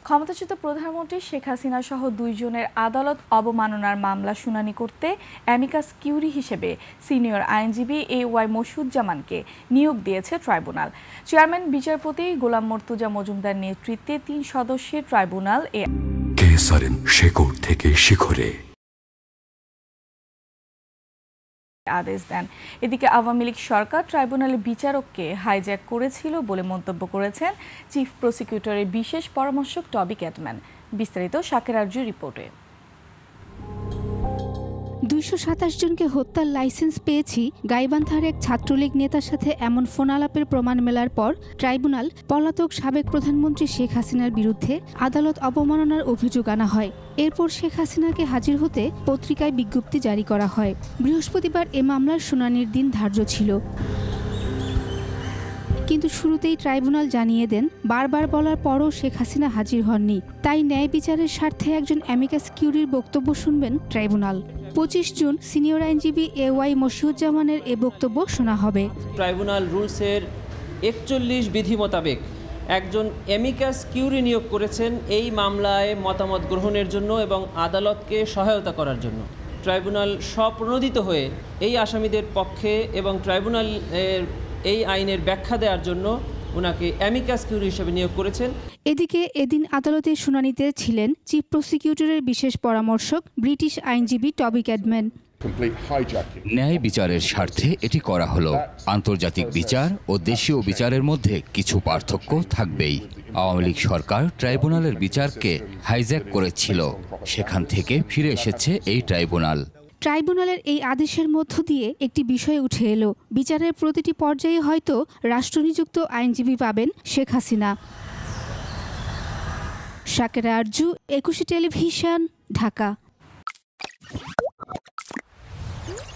ক্ষমতাচ্যুত প্রধানমন্ত্রী শেখ হাসিনা সহ 2 জনের আদালত অবমাননার মামলা শুনানি করতে অ্যামিকাস কিউরি হিসেবে সিনিয়র আইনজীবী AY মসিউজ্জামানকে নিয়োগ দিয়েছে ট্রাইব্যুনাল। চেয়ারম্যান বিচারপতি গোলাম মর্তুজা মজুমদার নেতৃত্বে 3 সদস্যের ট্রাইব্যুনাল শেকড় থেকে শিখরে আদেশ দেন। এদিকে আওয়ামী লীগ সরকার ট্রাইব্যুনালের বিচারককে হাইজ্যাক করেছিল বলে মন্তব্য করেছেন চিফ প্রসিকিউটরের বিশেষ পরামর্শক টবি ক্যাটম্যান। বিস্তারিত শাকের আরজুর রিপোর্টে। 227 জনকে হত্যার লাইসেন্স পেয়েছি, গাইবান্ধার এক ছাত্রলীগ নেতার সাথে এমন ফোন আলাপের প্রমাণ মেলার পর ট্রাইব্যুনাল পলাতক সাবেক প্রধানমন্ত্রী শেখ হাসিনার বিরুদ্ধে আদালত অবমাননার অভিযোগ আনা হয়। এরপর শেখ হাসিনাকে হাজির হতে পত্রিকায় বিজ্ঞপ্তি জারি করা হয়। বৃহস্পতিবার এ মামলার শুনানির দিন ধার্য ছিল, কিন্তু শুরুতেই ট্রাইব্যুনাল জানিয়ে দেন বারবার বলার পরও শেখ হাসিনা হাজির হননি। তাই ন্যায় বিচারের স্বার্থে একজন অ্যামিকাস কিউরির বক্তব্য শুনবেন ট্রাইব্যুনাল। 25 জুন সিনিয়র আইনজীবী AY মসিউজ্জামানের এ বক্তব্য শোনা হবে। ট্রাইব্যুনাল রুলসের 41 বিধি মোতাবেক একজন অ্যামিকাস কিউরি নিয়োগ করেছেন এই মামলায় মতামত গ্রহণের জন্য এবং আদালতকে সহায়তা করার জন্য। ট্রাইব্যুনাল স্বপ্রণোদিত হয়ে এই আসামিদের পক্ষে এবং ট্রাইব্যুনালের এই আইনের ব্যাখ্যা দেওয়ার জন্য ওনাকে অ্যামিকাস কিউরি হিসেবে নিয়োগ করেছেন। এদিকে এদিন আদালতের শুনানিতে ছিলেন চিফ প্রসিকিউটরের বিশেষ পরামর্শক ব্রিটিশ আইনজীবী টবি ক্যাটম্যান। ন্যায় বিচারের স্বার্থে এটি করা হলো। আন্তর্জাতিক বিচার ও দেশীয় বিচারের মধ্যে কিছু পার্থক্য থাকবেই। আওয়ামী লীগ সরকার ট্রাইব্যুনালের বিচারকে হাইজ্যাক করেছিল, সেখান থেকে ফিরে এসেছে এই ট্রাইব্যুনাল। ট্রাইব্যুনালের এই আদেশের মধ্য দিয়ে একটি বিষয় উঠে এলো, বিচারের প্রতিটি পর্যায়ে হয়তো রাষ্ট্রনিযুক্ত আইনজীবী পাবেন শেখ হাসিনা। শাকের আরজু, 21 টেলিভিশন, ঢাকা।